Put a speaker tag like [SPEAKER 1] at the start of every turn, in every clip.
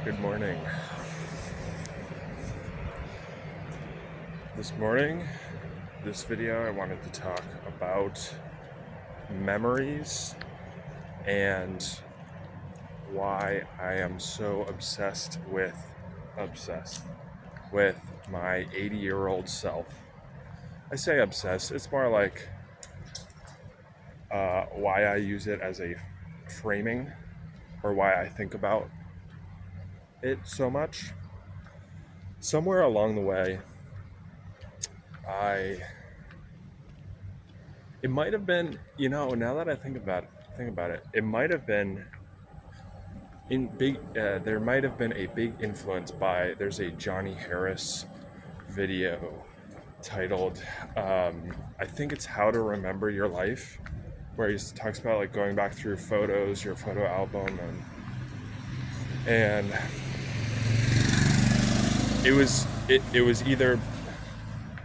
[SPEAKER 1] Good morning. This morning, this video, I wanted to talk about memories and why I am so obsessed with my 80-year-old self. I say obsessed, it's more like why I use it as a framing or why I think about it so much. Somewhere along the way, it might have been, now that I think about it, it might have been there might have been a big influence by, there's a Johnny Harris video titled, I think it's How to Remember Your Life, where he talks about like going back through photos, your photo album, and it was either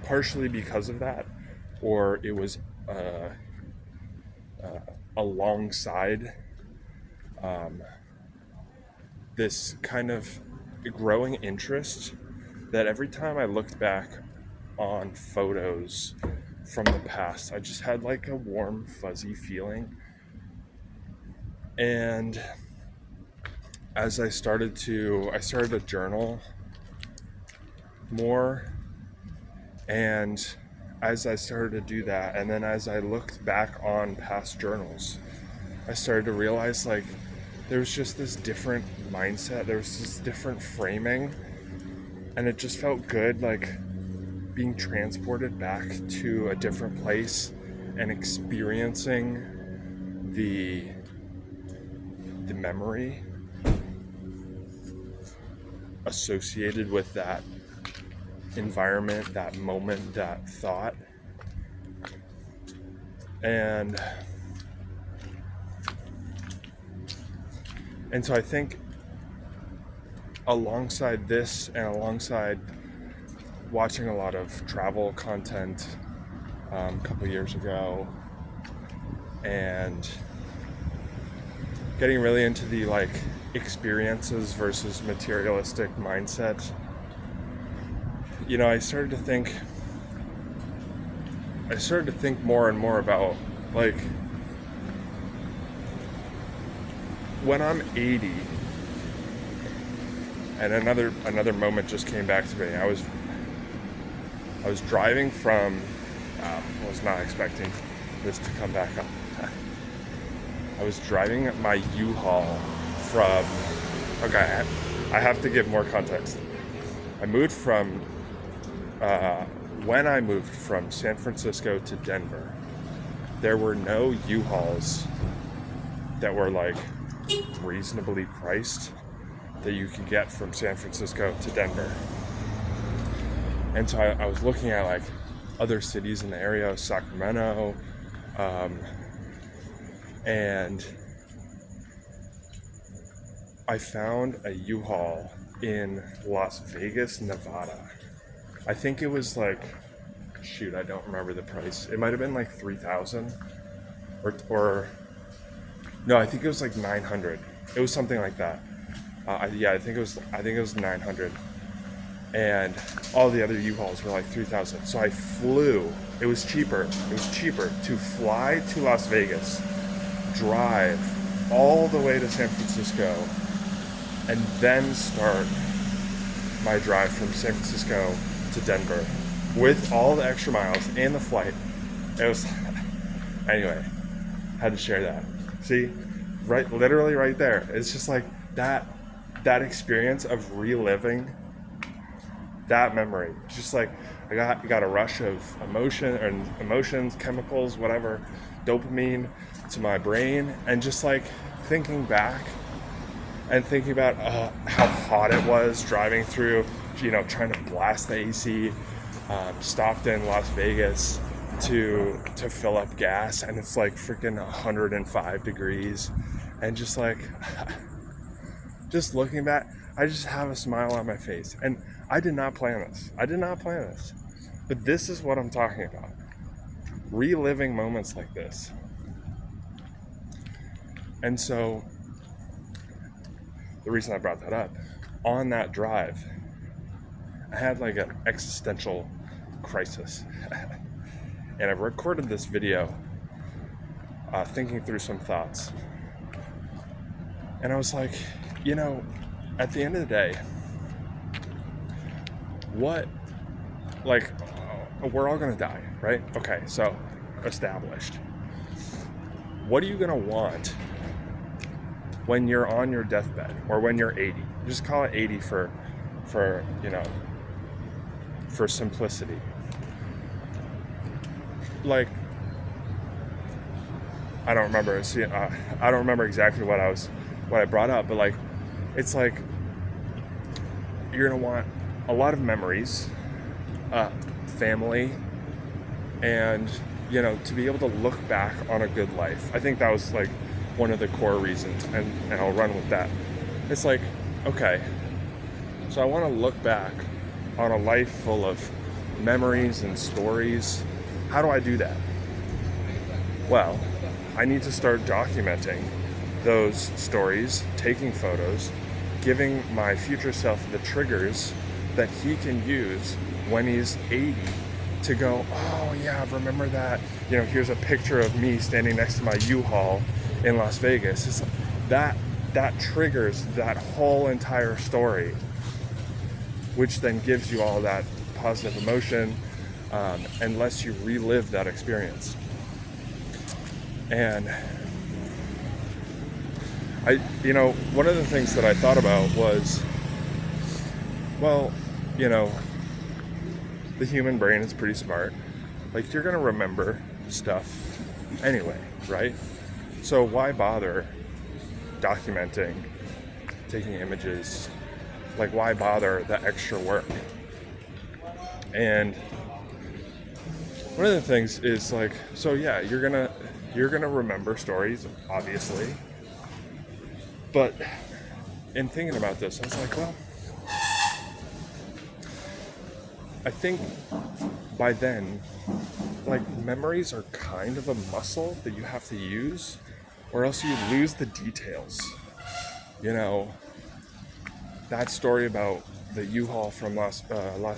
[SPEAKER 1] partially because of that, or it was alongside this kind of growing interest that every time I looked back on photos from the past, I just had like a warm, fuzzy feeling. And as I started to journal more, and as I started to do that, and then as I looked back on past journals, I started to realize like there was just this different mindset, there was this different framing, and it just felt good, like being transported back to a different place and experiencing the memory associated with that environment, that moment, that thought. And so I think alongside this and alongside watching a lot of travel content a couple years ago and getting really into the like experiences versus materialistic mindset, I started to think more and more about like when I'm 80, and another moment just came back to me. I was driving from, I was not expecting this to come back up. I was driving my U-Haul from, okay, I have to give more context. When I moved from San Francisco to Denver, there were no U-Hauls that were like reasonably priced that you could get from San Francisco to Denver. And so I was looking at like other cities in the area, Sacramento, and I found a U-Haul in Las Vegas, Nevada. I think it was like, I don't remember the price. It might have been like $3,000 or no, I think it was like $900. It was something like that. I think it was $900. And all the other U-Hauls were like $3,000. So I flew. It was cheaper to fly to Las Vegas, drive all the way to San Francisco, and then start my drive from San Francisco to Denver with all the extra miles and the flight. It was anyway, had to share that. See, literally right there. It's just like that experience of reliving that memory. Just like I got a rush of emotions, chemicals, whatever, dopamine to my brain, and just like thinking back and thinking about how hot it was driving through, trying to blast the AC, stopped in Las Vegas to fill up gas, and it's like freaking 105 degrees, and just like just looking back, I just have a smile on my face. And I did not plan this. But this is what I'm talking about. Reliving moments like this. And so the reason I brought that up on that drive, I had like an existential crisis. And I recorded this video thinking through some thoughts. And I was like, you know, at the end of the day, what, like, we're all gonna die, right? Okay, so established. What are you gonna want when you're on your deathbed or when you're 80? Just call it 80 for for simplicity. Like, I don't remember. I don't remember exactly what I brought up, but like, it's like you're gonna want a lot of memories, family, and to be able to look back on a good life. I think that was like one of the core reasons, and I'll run with that. It's like, okay, so I want to look back on a life full of memories and stories. How do I do that? Well, I need to start documenting those stories, taking photos, giving my future self the triggers that he can use when he's 80 to go, oh yeah, remember that? Here's a picture of me standing next to my U-Haul in Las Vegas. It's that triggers that whole entire story, which then gives you all that positive emotion, and lets you relive that experience. And one of the things that I thought about was, well, the human brain is pretty smart. Like, you're gonna remember stuff anyway, right? So why bother documenting, taking images? Like, why bother the extra work? And one of the things is like, so yeah, you're gonna remember stories, obviously. But in thinking about this, I was like, well, I think by then, like, memories are kind of a muscle that you have to use, or else you lose the details. That story about the U-Haul from Las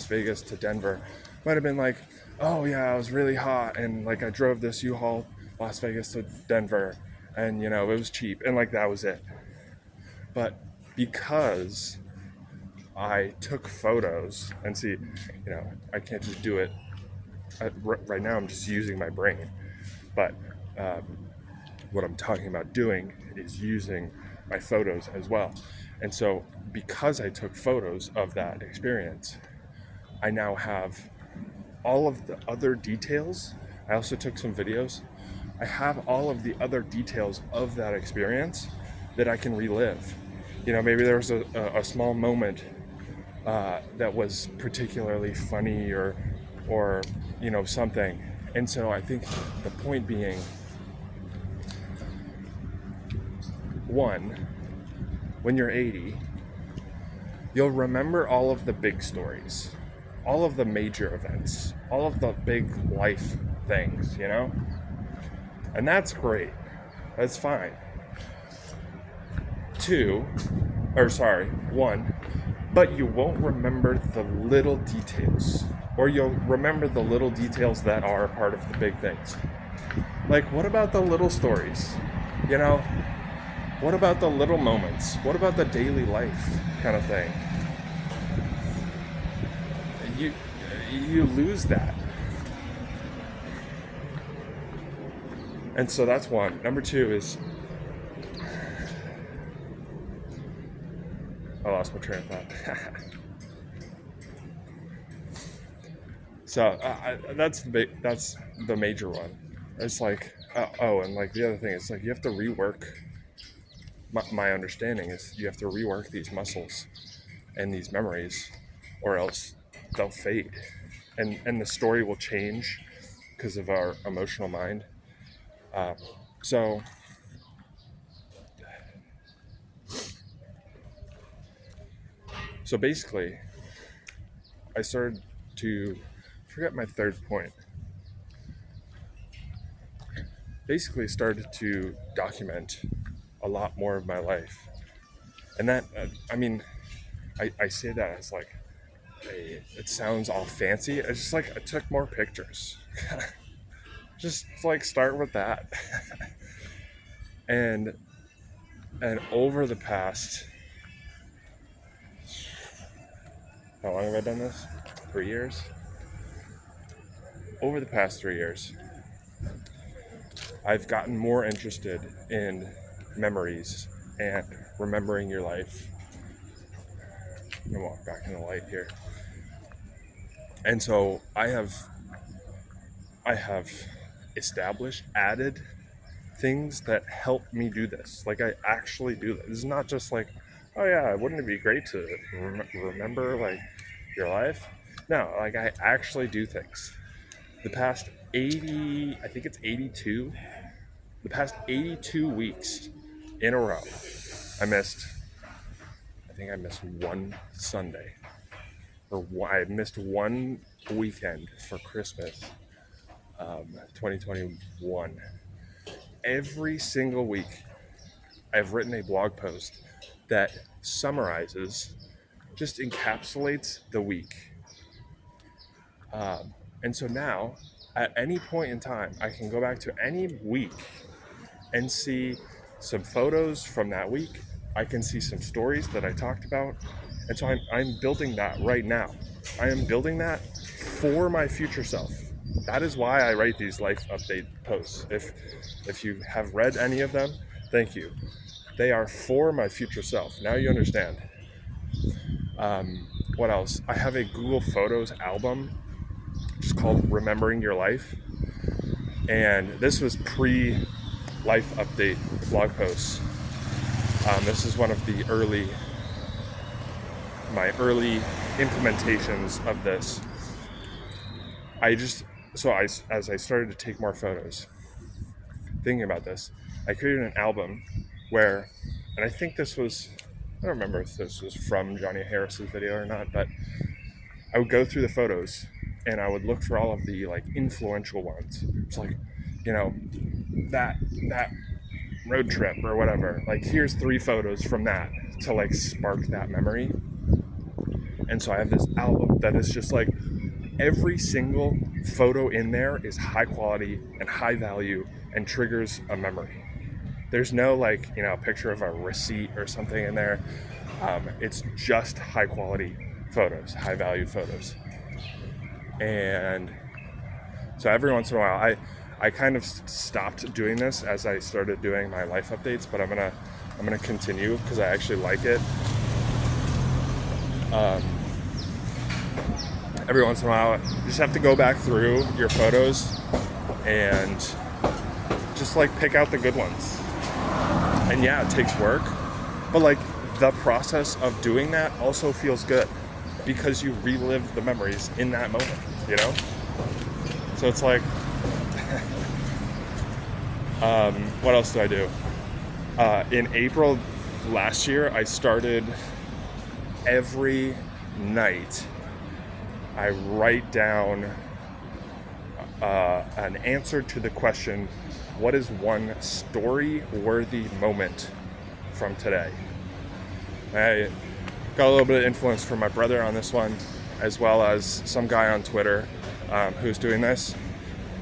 [SPEAKER 1] Vegas to Denver might have been like, oh yeah, it was really hot, and like I drove this U-Haul Las Vegas to Denver, and it was cheap, and like that was it. But because I took photos, and see, I can't just do it. Right now I'm just using my brain, but what I'm talking about doing is using my photos as well. And so because I took photos of that experience, I now have all of the other details. I also took some videos. I have all of the other details of that experience that I can relive. Maybe there was a small moment that was particularly funny or something. And so I think the point being, one, when you're 80, you'll remember all of the big stories, all of the major events, all of the big life things, And that's great. That's fine. One, but you won't remember the little details, or you'll remember the little details that are part of the big things. Like, what about the little stories? What about the little moments? What about the daily life kind of thing? You lose that. And so that's one. Number two is, I lost my train of thought. So that's the major one. It's like, and like the other thing is like, you have to rework. My understanding is you have to rework these muscles and these memories, or else they'll fade, and the story will change because of our emotional mind. So basically, I started to forget my third point. Basically, started to document a lot more of my life, and that I say that as like it sounds all fancy. It's just like I took more pictures. Just like start with that. and over the past, how long have I done this? 3 years? Over the past 3 years, I've gotten more interested in memories and remembering your life. I'm gonna walk back in the light here. And so I have established, added things that help me do this. Like I actually do this. It's not just like, oh yeah, wouldn't it be great to remember like your life? No, like I actually do things. The past 80, I think it's 82, the past 82 weeks in a row, I think I missed one Sunday. I missed one weekend for Christmas, 2021. Every single week, I've written a blog post that summarizes, just encapsulates the week. And so now, at any point in time, I can go back to any week and see some photos from that week. I can see some stories that I talked about. And so I'm building that right now. I am building that for my future self. That is why I write these life update posts. If you have read any of them, thank you. They are for my future self. Now you understand. What else? I have a Google Photos album just called Remembering Your Life. And this was pre-life update blog posts. This is one of the my early implementations of this. As I started to take more photos, thinking about this, I created an album where, and I think this was, I don't remember if this was from Johnny Harris's video or not, but I would go through the photos and I would look for all of the like influential ones. It's like, you know, that road trip or whatever, like here's 3 photos from that to like spark that memory. And so I have this album that is just like every single photo in there is high quality and high value and triggers a memory. There's no like, you know, picture of a receipt or something in there. It's just high quality photos, high value photos. And so every once in a while, I kind of stopped doing this as I started doing my life updates, but I'm gonna continue because I actually like it. Every once in a while, you just have to go back through your photos and just like pick out the good ones. And yeah, it takes work, but like the process of doing that also feels good because you relive the memories in that moment, you know? So it's like, what else do I do? In April last year, I started every night, I write down an answer to the question, what is one story-worthy moment from today? I got a little bit of influence from my brother on this one, as well as some guy on Twitter who's doing this.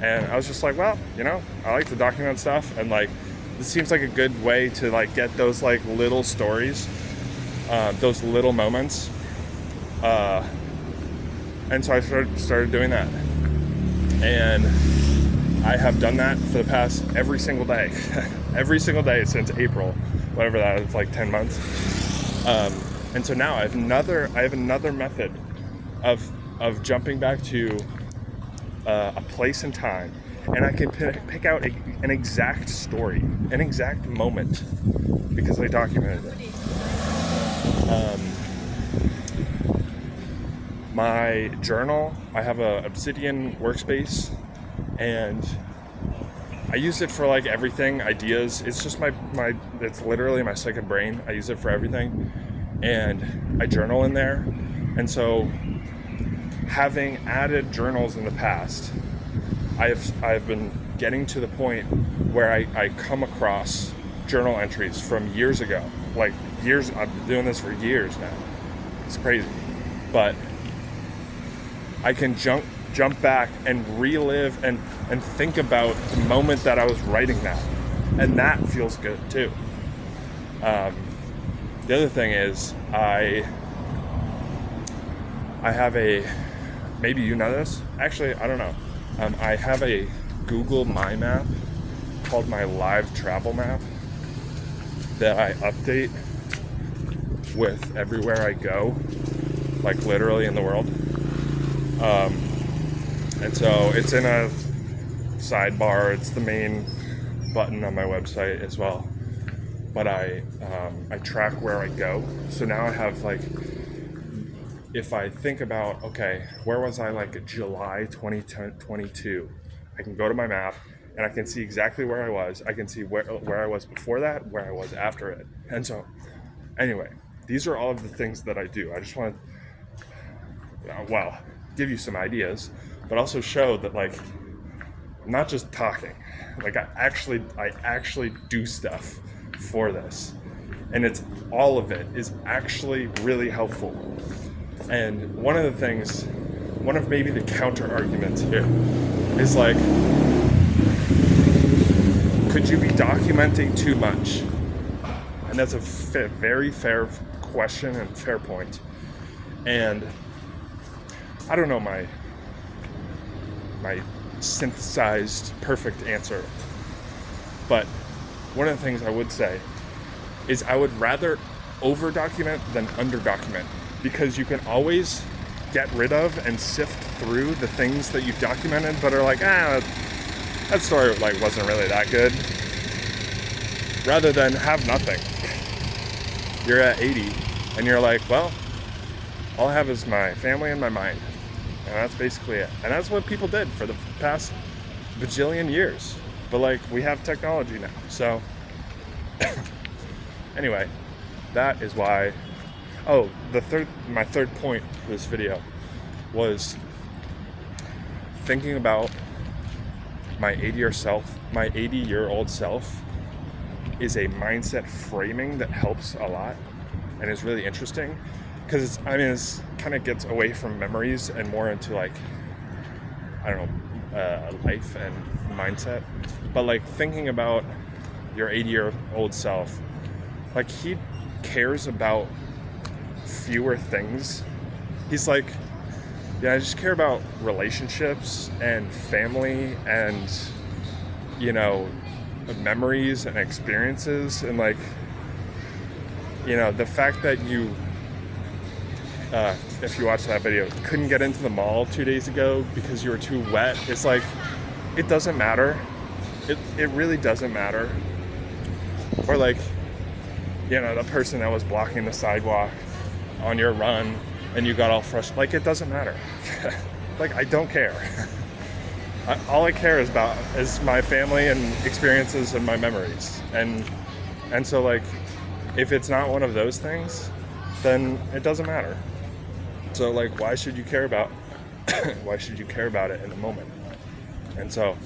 [SPEAKER 1] And I was just like, well, you know, I like to document stuff, and like, this seems like a good way to like get those like little stories, those little moments. And so I started doing that. And I have done that for the past every single day. Every single day since April, whatever that is, like 10 months. And so now I have another method of jumping back to a place and time, and I can pick out an exact story, an exact moment, because I documented it. My journal, I have a Obsidian workspace, and I use it for like everything, ideas. It's just it's literally my second brain. I use it for everything, and I journal in there. And so, having added journals in the past, I've been getting to the point where I come across journal entries from years ago, like years. I've been doing this for years now, It's crazy. But I can jump back and relive and think about the moment that I was writing that. And that feels good too. The other thing is I have maybe you know this, actually I don't know, I have a Google My Map called my live travel map that I update with everywhere I go, like literally in the world. And so it's in a sidebar, it's the main button on my website as well. But I track where I go. So now I have like, if I think about, okay, where was I like July 2022? I can go to my map and I can see exactly where I was. I can see where I was before that, where I was after it. And so anyway, these are all of the things that I do. I just want to, give you some ideas, but also show that like, I'm not just talking. Like I actually do stuff for this. And all of it is actually really helpful. And one of maybe the counter arguments here is like, could you be documenting too much? And that's a very fair question and fair point. And I don't know my synthesized perfect answer, but one of the things I would say is I would rather over document than under document, because you can always get rid of and sift through the things that you've documented but are like, that story like wasn't really that good, rather than have nothing. You're at 80 and you're like, well, all I have is my family and my mind, and that's basically it. And that's what people did for the past bajillion years, but like we have technology now. So anyway, that is why. Oh, my third point for this video was thinking about my 80-year-old self is a mindset framing that helps a lot and is really interesting, because it's kind of gets away from memories and more into like, I don't know, life and mindset. But like thinking about your 80-year-old self, like he cares about fewer things. He's like, I just care about relationships and family and, memories and experiences. And like, the fact that you, if you watch that video, couldn't get into the mall 2 days ago because you were too wet, it's like, it doesn't matter. It really doesn't matter. Or like, the person that was blocking the sidewalk on your run and you got all frustrated, like, it doesn't matter. Like, I don't care. All I care is my family and experiences and my memories. And so like, if it's not one of those things, then it doesn't matter. So like, why should you care about it in the moment? And so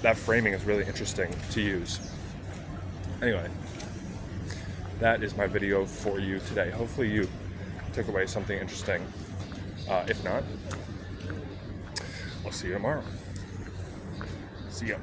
[SPEAKER 1] that framing is really interesting to use. Anyway, that is my video for you today. Hopefully you took away something interesting. If not, I'll see you tomorrow. See ya.